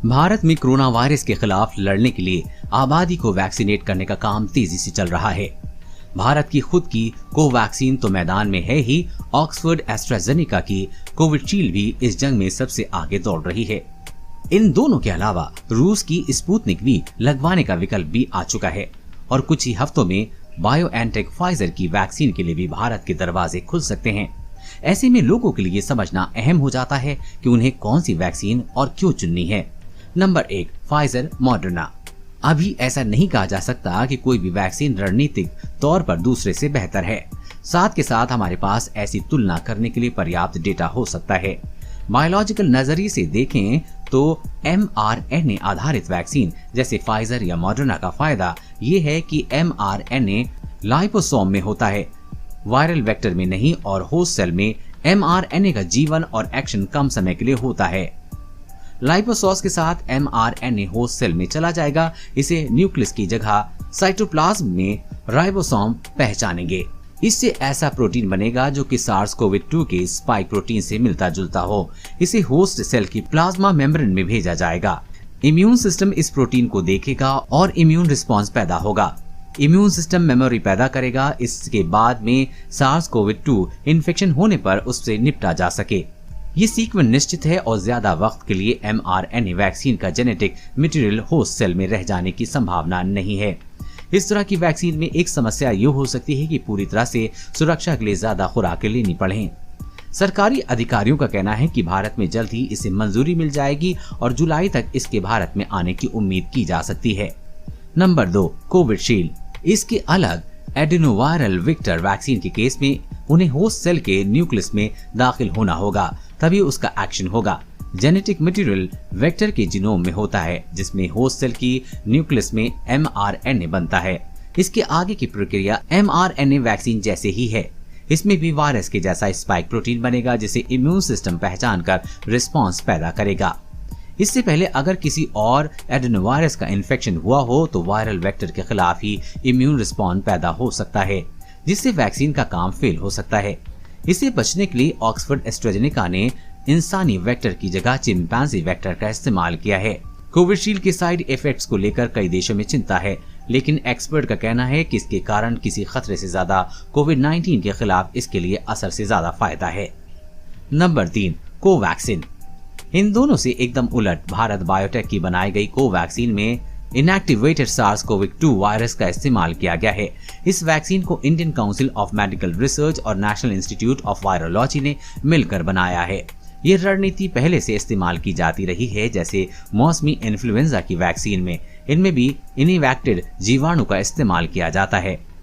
भारत में corona virus के खिलाफ लड़ने के लिए आबादी को वैक्सीनेट करने का काम तेजी से चल रहा है। भारत की खुद की कोवैक्सीन तो मैदान में है ही, ऑक्सफोर्ड एस्ट्राजेनेका की कोविशील्ड भी इस जंग में सबसे आगे दौड़ रही है। इन दोनों के अलावा रूस की स्पुतनिक वी लगवाने का विकल्प भी आ चुका है और कुछ ही हफ्तों में बायोएनटेक फाइजर की वैक्सीन के लिए भी भारत के दरवाजे खुल सकते हैं। ऐसे में लोगों के लिए समझना अहम हो जाता है कि उन्हें कौन सी वैक्सीन और क्यों चुननी है। Number 1, Pfizer Moderna. अभी ऐसा नहीं कहा जा सकता कि कोई भी वैक्सीन रणनीतिक तौर पर दूसरे से बेहतर है। साथ के साथ हमारे पास ऐसी तुलना करने के लिए पर्याप्त डेटा हो सकता है। बायोलॉजिकल नजरिए से देखें तो mRNA आधारित वैक्सीन जैसे फाइजर या मॉडर्ना का फायदा ये है कि mRNA लाइपोसोम में होता है, वायरल वेक्टर में नहीं, और होस्ट सेल में mRNA का जीवन और एक्शन कम समय के लिए होता है। लाइपोसोस के साथ mRNA होस्ट सेल में चला जाएगा, इसे न्यूक्लियस की जगह साइटोप्लाज्म में राइबोसोम पहचानेंगे। इससे ऐसा प्रोटीन बनेगा जो कि SARS-CoV-2 के स्पाइक प्रोटीन से मिलता जुलता हो। इसे होस्ट सेल की प्लाज्मा मेम्ब्रेन में भेजा जाएगा। इम्यून सिस्टम इस प्रोटीन को देखेगा और इम्यून रिस्पॉन्स पैदा होगा। इम्यून सिस्टम मेमोरी पैदा करेगा, इसके बाद में SARS-CoV-2 इन्फेक्शन होने पर उससे निपटा जा सके। ये सीक्वेंस निश्चित है और ज्यादा वक्त के लिए mRNA वैक्सीन का जेनेटिक मटेरियल होस्ट सेल में रह जाने की संभावना नहीं है। इस तरह की वैक्सीन में एक समस्या ये हो सकती है कि पूरी तरह से सुरक्षा के लिए ज्यादा खुराकें लेनी पड़े। सरकारी अधिकारियों का कहना है कि भारत में जल्द ही इसे मंजूरी मिल जाएगी और जुलाई तक इसके भारत में आने की उम्मीद की जा सकती है। Number 2, Covishield. इसके अलग एडेनोवायरल वेक्टर वैक्सीन के केस में उन्हें होस्ट सेल के न्यूक्लियस में दाखिल होना होगा, तभी उसका एक्शन होगा। जेनेटिक मटेरियल वेक्टर के जीनोम में होता है, जिसमें होस्ट सेल की न्यूक्लियस में mRNA बनता है। इसके आगे की प्रक्रिया mRNA वैक्सीन जैसे ही है। इसमें भी वायरस के जैसा स्पाइक प्रोटीन बनेगा, जिसे इम्यून सिस्टम पहचान कर रिस्पॉन्स पैदा करेगा। इससे पहले अगर किसी और एडेनोवायरस का इन्फेक्शन हुआ हो तो वायरल वेक्टर के खिलाफ ही इम्यून रिस्पॉन्स पैदा हो सकता है, जिससे वैक्सीन का काम फेल हो सकता है। इसे बचने के लिए ऑक्सफोर्ड एस्ट्राजेनेका ने इंसानी वेक्टर की जगह चिंपैंजी वेक्टर का इस्तेमाल किया है। कोविशील्ड के साइड इफेक्ट्स को लेकर कई देशों में चिंता है, लेकिन एक्सपर्ट का कहना है कि इसके कारण किसी खतरे से ज्यादा कोविड-19 के खिलाफ इसके लिए असर से ज्यादा फायदा है। Number 3, Covaxin. इन दोनों से एकदम उलट भारत बायोटेक की बनाई गई कोवैक्सीन में इनएक्टिवेटेड SARS-CoV-2 वायरस का इस्तेमाल किया गया है। इस वैक्सीन को Indian council of medical research और नेशनल इंस्टीट्यूट ऑफ वायरोलॉजी ने मिलकर बनाया है। ये रणनीति पहले से इस्तेमाल की जाती रही है, जैसे मौसमी इन्फ्लुएंजा की वैक्सीन में। इनमें भी इनएक्टिवेटेड जीवाणु का इस्तेमाल किया जाता है।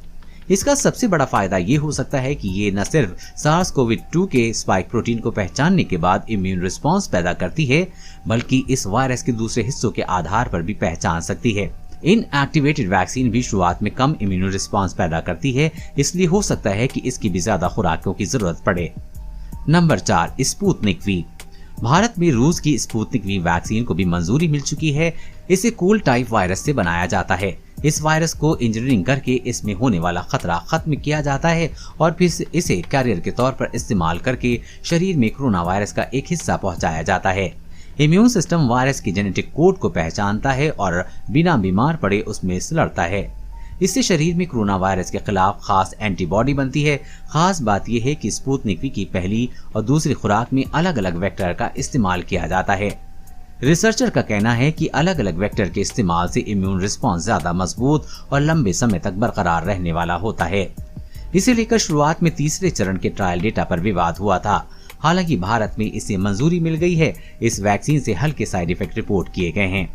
इसका सबसे बड़ा फायदा ये हो सकता है कि ये न सिर्फ SARS-CoV-2 के स्पाइक प्रोटीन को पहचानने के बाद इम्यून रिस्पॉन्स पैदा करती है, बल्कि इस वायरस के दूसरे हिस्सों के आधार पर भी पहचान सकती है। इनएक्टिवेटेड वैक्सीन भी शुरुआत में कम इम्यून रिस्पॉन्स पैदा करती है, इसलिए हो सकता है कि इसकी भी ज्यादा खुराकों की जरूरत पड़े। Number 4, Sputnik V. भारत में रूस की स्पुतनिक वी वैक्सीन को भी मंजूरी मिल चुकी है। इसे कोल टाइप वायरस से बनाया जाता है। इस वायरस को इंजीनियरिंग करके इसमें होने वाला खतरा खत्म किया जाता है और फिर इसे कैरियर के तौर पर इस्तेमाल करके शरीर में कोरोना वायरस का एक हिस्सा पहुंचाया जाता है। इम्यून सिस्टम वायरस की जेनेटिक कोड को पहचानता है और बिना बीमार पड़े उसमें से लड़ता है। इससे शरीर में कोरोना वायरस के खिलाफ खास एंटीबॉडी बनती है। खास बात यह है कि स्पुतनिक वी की पहली और दूसरी खुराक में अलग अलग वेक्टर का इस्तेमाल किया जाता है। रिसर्चर का कहना है कि अलग अलग वेक्टर के इस्तेमाल से इम्यून रिस्पॉन्स ज्यादा मजबूत और लंबे समय तक बरकरार रहने वाला होता है। इसे लेकर शुरुआत में तीसरे चरण के ट्रायल डेटा पर विवाद हुआ था। हालांकि भारत में इसे मंजूरी मिल गई है। इस वैक्सीन से हल्के साइड इफेक्ट रिपोर्ट किए गए हैं।